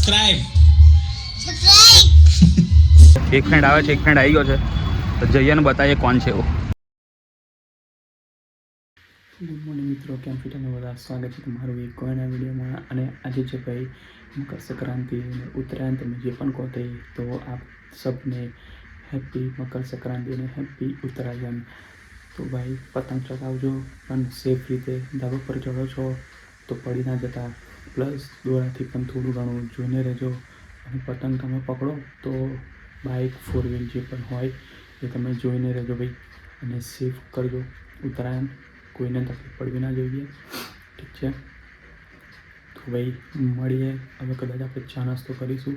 એક ફ્રેન્ડ આવે છે, એક ફ્રેન્ડ આવી ગયો છે, તો જઈએ ને બતાવીએ કોણ છે એવો. ગુડ મોર્નિંગ મિત્રો, કેમ છો તમે બધા? સ્વાગત છે તમારું એક કોઈના વિડીયોમાં. અને આજે છે ભાઈ મકર સંક્રાંતિ અને ઉત્તરાયણ, તમે જે પણ કહો તે. તો આપ સબને હેપી મકર સંક્રાંતિ અને હેપી ઉત્તરાયણ. તો ભાઈ પતંગ ચગાવજો, પણ સેફ રીતે ધાબા પર ચડો છો તો પડી ના જતા. પ્લસ દોરાથી પણ થોડું ઘણું જોઈને રહેજો. અને પતંગ તમે પકડો તો બાઇક, ફોર વ્હીલ જે પણ હોય એ તમે જોઈને રહેજો ભાઈ. અને સેફ કરજો ઉત્તરાયણ, કોઈને તકલીફ પડવી ના જોઈએ, ઠીક છે? તો ભાઈ મળીએ હવે. કદાચ આપણે ચા નાસ્તો કરીશું.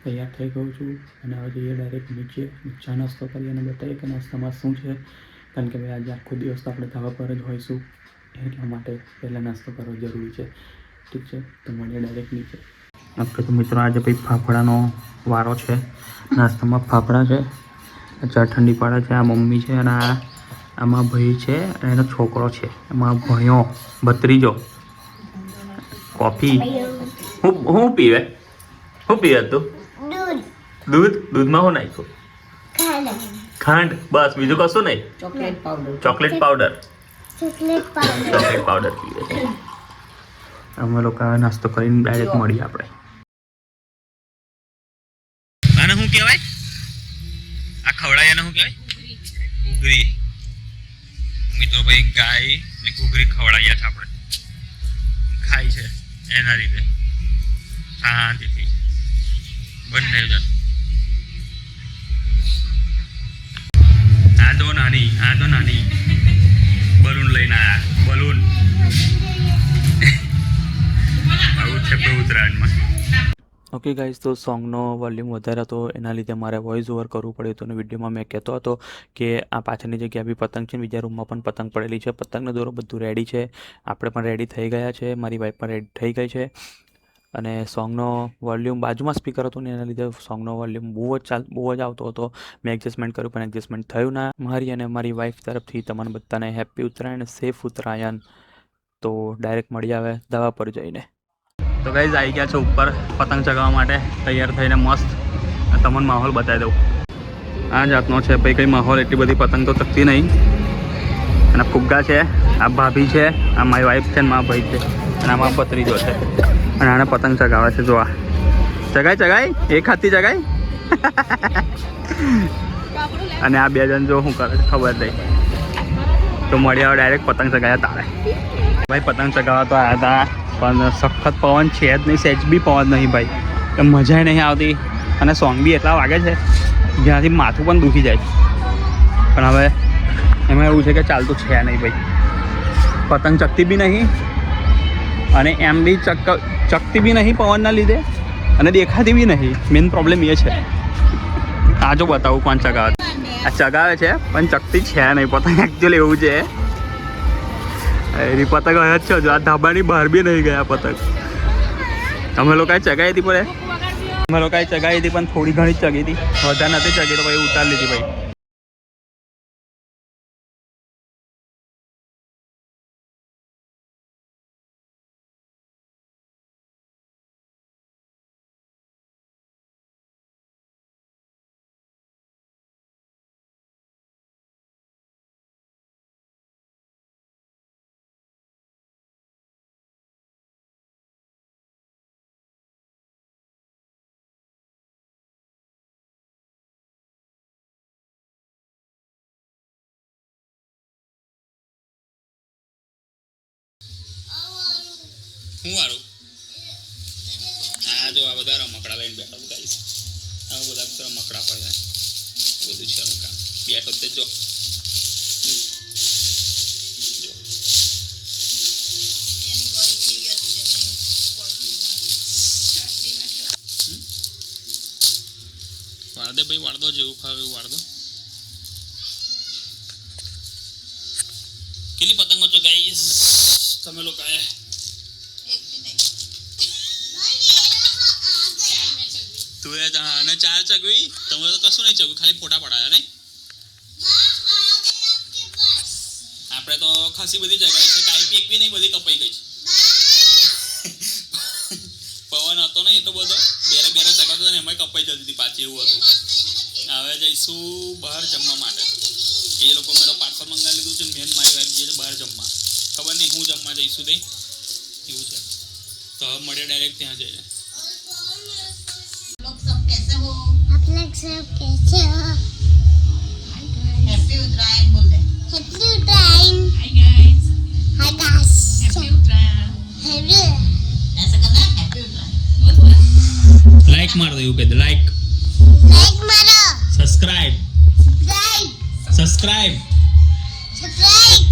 તૈયાર થઈ ગયું છું અને હવે જઈએ ડાયરેક્ટ નીચે ચા નાસ્તો કરીએ અને બતાવીએ કે નાસ્તામાં શું છે. કારણ કે ભાઈ આજે આખો દિવસ તો આપણે ધાબા પર જ હોઈશું, એટલા માટે પહેલાં નાસ્તો કરવો જરૂરી છે, ઠીક છે? તો મળીએ ડાયરેક્ટ નીચે. આપણે તો મિત્રો આજે ભાઈ ફાફડાનો વારો છે. નાસ્તામાં ફાફડા છે, ચા ઠંડી પાડે છે, આ મમ્મી છે, અને આમાં ભાઈ છે અને એનો છોકરો છે, એમાં ભણ્યો ભત્રીજો. કોફી હું પીવે? શું પીવે તું? દૂધ. દૂધમાં શું નાખ્યું? ખાંડ. બસ, બીજું કશું નહીં? ચોકલેટ પાવડર પીવે છે. અમે લોકો નાસ્તો કરીને ડાયરેક્ટ મળીએ આપણે. આને શું કહેવાય? આ ખવડાય એને શું કહેવાય? ઘૂઘરી. મિત્રો ભાઈ ગાય ને ઘૂઘરી ખવડાવીએ છે આપણે, ખાય છે એના રીતે શાંતિથી બંને જણ. આ તો નાની બલૂન લઈને આયા. બલૂન આવું છે ઉત્તરાયણમાં. ઓકે ગાઈઝ, તો સોંગનો વોલ્યુમ વધારે હતો, એના લીધે મારે વોઇસ ઓવર કરવું પડ્યું હતું. અને વિડીયોમાં મેં કહેતો હતો કે આ પાછળની જગ્યા બી પતંગ છે, બીજા રૂમમાં પણ પતંગ પડેલી છે, પતંગનો દોરો બધું રેડી છે, આપણે પણ રેડી થઈ ગયા છે, મારી વાઈફ પણ રેડી થઈ ગઈ છે. અને સોંગનો વોલ્યુમ બાજુમાં સ્પીકર હતું ને એના લીધે સોંગનો વોલ્યુમ બહુ જ આવતો હતો. મેં એડજસ્ટમેન્ટ કર્યું પણ એડજસ્ટમેન્ટ થયું ના. મારી અને મારી વાઈફ તરફથી તમને બધાને હેપી ઉત્તરાયણ, સેફ ઉત્તરાયણ. તો ડાયરેક્ટ મળી આવે ધાબા પર જઈને. તો ગાઈઝ આવી ગયા છે ઉપર પતંગ ચગાવવા માટે, તૈયાર થઈને મસ્ત. તમને માહોલ બતાવી દઉં. આ જાતનો છે ભાઈ, કંઈ માહોલ એટલી બધી પતંગ તો ચગતી નહીં. અને ફુગ્ગા છે, આ ભાભી છે, આ મારી વાઈફ છે, મારા ભાઈ છે, અને આમાં ભત્રીજો છે. અને આને પતંગ ચગાવે છે. જો આ ચગાય એક હાથથી ચગાય. અને આ બે જણ જો શું કરે છે ખબર નહીં. તો મળ્યા ડાયરેક્ટ પતંગ ચગાવ્યા તારે. ભાઈ પતંગ ચગાવવા તો આવ્યા હતા, પણ સખત પવન છે જ નહીં, સહેજ બી પવન નહીં ભાઈ, તો મજા નહીં આવતી. અને સોંગ બી એટલા વાગે છે જ્યાંથી માથું પણ દુખી જાય. પણ હવે એમાં એવું છે કે ચાલતું છે નહીં ભાઈ, પતંગ ચકતી બી નહીં અને એમ બી ચકતી બી નહીં પવનના લીધે, અને દેખાતી બી નહીં. મેઇન પ્રોબ્લેમ એ છે. આ જો બતાવું કોણ ચગાવે. આ ચગાવે છે પણ ચકતી છે નહીં પતંગ. એકચ્યુઅલી એવું છે, એની પતંગ જ છે. જો આ ધાબાની બહાર બી નહીં ગયા પતંગ. અમે લોકોએ ચગાવી હતી પણ થોડી ઘણી જ ચગી હતી, વધારે નથી ચગી. તો ભાઈ ઉતાર લીધી ભાઈ. હું વાળું આ જો આ બધા રમકડા લઈને બેઠો ગાઈસ. આ બધા રમકડા પડ્યા બધું છે એનું કામ. બેઠો તે જો વાળદે ભાઈ, વાળદો જેવું ખાવ એવું વાળદો. કેટલી પતંગો છો ગાઈસ તમે લોકો? તું એ અને 4 ચગવી, તમે તો કશું નહીં ચગવ્યું, ખાલી ફોટા પડાયા નહીં. આપણે તો ખાસી બધી જગ્યાએ છે, ટાઈપી એક બી નહીં, બધી કપાઈ ગઈ છે. પવન હતો નહીં એટલો બધો, 2 એવું હતું. હવે જઈશું બહાર જમવા માટે. એ લોકો મેં પાર્સલ મંગાવી લીધું છે. મેન મારી વાઈફ જે છે બહાર જમવા. ખબર નહીં હું જમવા જઈશું તે એવું છે. તો હવે મળીએ ડાયરેક્ટ ત્યાં જઈને. आप लोग सब कैसे हो? हैप्पी उत्तरायण बोल दे. Happy Utarayan. Hi guys. Hi guys. Happy Uttarayan. Happy. ऐसा करना है हैप्पी उत्तरायण. લાઈક માર દો એવું કહી દે. Like Like maro. Subscribe Subscribe. Subscribe. Subscribe.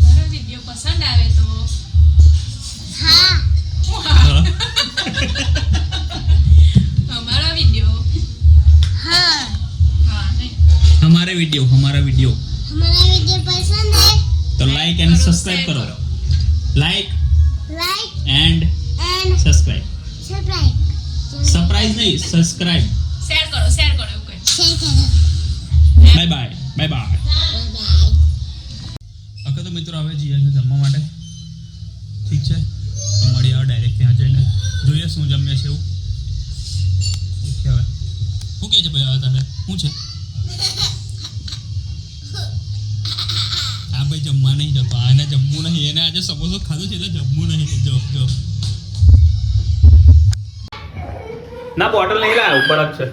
हमारा वीडियो पसंद आवे तो हाँ. हमारा वीडियो हाँ. हाँ नहीं हमारा वीडियो हमारा वीडियो पसंद है. तो लाइक एंड सब्सक्राइब करो. Like Like and and subscribe. subscribe. Surprise नहीं, सब्सक्राइब. शेयर करो એવું કઈ Share करो. Bye bye. Bye bye. Bye bye. Okay તો મિત્રો હવે જઈએ છે જમવા માટે. ઠીક છે, તો મળીએ હવે ડાયરેક્ટ ત્યાં જઈને જોઈએ શું જમીએ છે એવું. ઓકે હવે શું કહે છે ભાઈ હવે તારે શું છે? આ ભાઈ જમવા નહીં જતો. આને જમવું નહીં. એને આજે સમોસો ખાધું છે એટલે જમવું નહીં. જો જો ના બોટલ નહીં લાયા. ઉપર જ છે.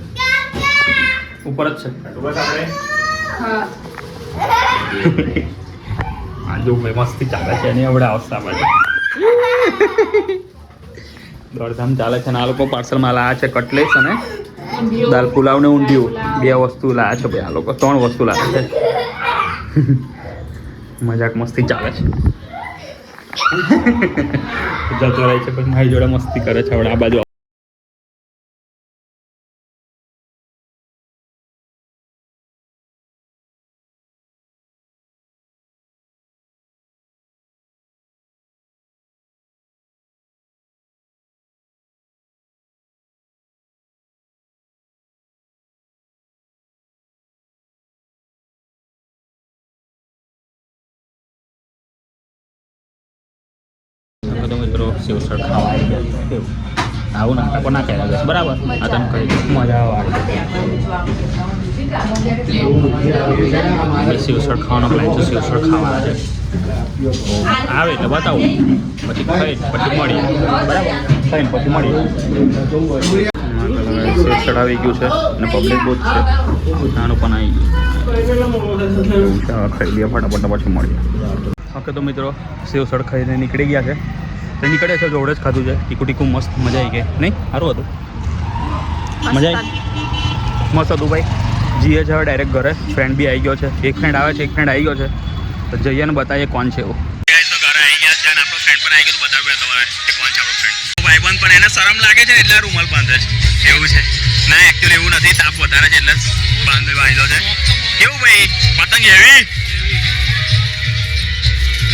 ઉપર જ છે. બસ આપણે હા જો ભાઈ મસ્તી ચાલે છે એની આપણે અવસ્થા માટે દોડધામ ચાલે છે ને આ લોકો પાર્સલમાં લાયા છે કટલેસ અને દાલ પુલાવ ને ઊંધિયું. 2 વસ્તુ લાયા છે ભાઈ આ લોકો. 3 વસ્તુ લાયા છે. મજાક મસ્તી ચાલે છે. જતો રહે છે પછી મારી જોડે મસ્તી કરે છે. હવે આ બાજુ તો મિત્રો સેવસળ ખાવા આવી ગયા. કેવું આવું નાટકો ના કર્યા બસ બરાબર. આ તને કહી દઉં મજા આવે. સેવસળ ખાવાનો પ્લાન છે. સેવસળ ખાવાના છે. આવે એટલે બતાવું પછી ખાઈ પછી મળીએ બરાબર. ખાઈને પછી મળીએ. સેવસળ આવી ગયું છે અને પબ્લિક બહુ જ છે. નાનું પણ આવી ગયું. ખાઈ લઈએ ફટાફટ પછી મળીએ. ઓકે તો મિત્રો સેવસળ ખાઈને નીકળી ગયા છે. તો નીકળે છે જોડે જ ખાધું છે. ટીકું ટીકું મસ્ત મજા આવી ગઈ નહીં? સારું હતું. મજા આવી મસ્ત હતું ભાઈ. જઈએ છે હવે ડાયરેક્ટ ઘરે. ફ્રેન્ડ બી આવી ગયો છે. એક ફ્રેન્ડ આવે છે, એક ફ્રેન્ડ આવી ગયો છે. તો જઈએ ને બતાવીએ કોણ છે એવું. તો ઘરે આવી ગયા છે અને આપણો ફ્રેન્ડ પણ આવી ગયો. તો બતાવ્યું તમારે કે કોણ છે આપણો ફ્રેન્ડ. ભાઈબંધ પણ એને શરમ લાગે છે એટલે રૂમાલ બાંધે છે એવું છે. ના એકચ્યુઅલી એવું નથી. તાપ વધારે છે એટલે બાંધેલો છે. કેવું ભાઈ પતંગ એવી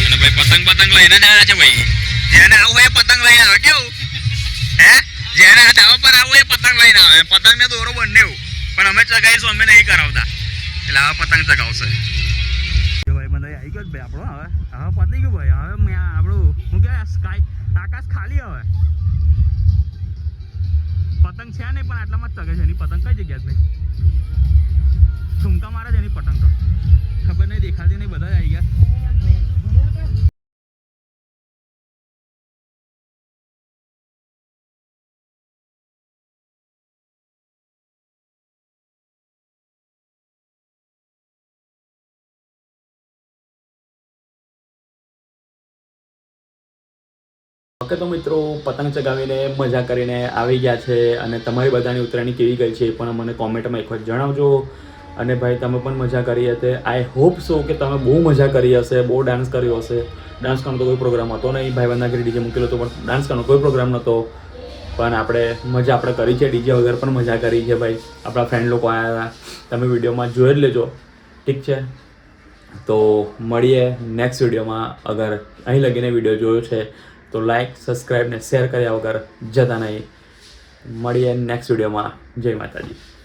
અને ભાઈ પતંગ લઈને જ આવ્યા છે ભાઈ. જેને આવું હોય પતંગ લઈને આવે. કેવું હે? જેને ધાબા પર આવું એ પતંગ લઈને આવે. પતંગ ને દોરો બંને પણ અમે ચગાવીશું. અમે નહીં કરાવતા એટલે હવે પતંગ ચગાવશે. ભાઈ મને આવી ગયો ભાઈ આપણો. હવે પતી ગયું ભાઈ. હવે મેં આપણું શું કહેવાય સ્કાય આકાશ ખાલી. હવે પતંગ છે નહીં પણ આટલામાં જ ચગે છે. એની પતંગ કઈ જગ્યાએ ભાઈ ઠુમકા મારે છે એની પતંગ તો ખબર નહીં દેખાતી નહીં. બધા જ આવી ગયા. ઓકે તો મિત્રો પતંગ ચગાવીને મજા કરીને આવી ગયા છે. અને તમારી બધાની ઉત્તરાયણ કેવી ગઈ છે એ પણ મને કોમેન્ટમાં એક વખત જણાવજો. અને ભાઈ તમે પણ મજા કરી હશે. આઈ હોપ સો કે તમે બહુ મજા કરી હશે. બહુ ડાન્સ કર્યો હશે. ડાન્સ કરવાનો તો કોઈ પ્રોગ્રામ હતો નહીં. ભાઈબંધના ઘરે ડીજે મૂકેલો હતો પણ ડાન્સ કરવાનો કોઈ પ્રોગ્રામ નહોતો. પણ મજા આપણે કરી છે. ડીજે વગર પણ મજા કરી છે ભાઈ. આપણા ફ્રેન્ડ લોકો આવ્યા હતા. તમે વિડીયોમાં જોઈ જ લેજો. ઠીક છે, તો મળીએ નેક્સ્ટ વિડીયોમાં. અગર અહીં લગીને વિડીયો જોયો છે તો લાઈક સબસ્ક્રાઈબ ને શેર કર્યા વગર જતા નહીં. મળીએ નેક્સ્ટ વિડીયોમાં. જય માતાજી.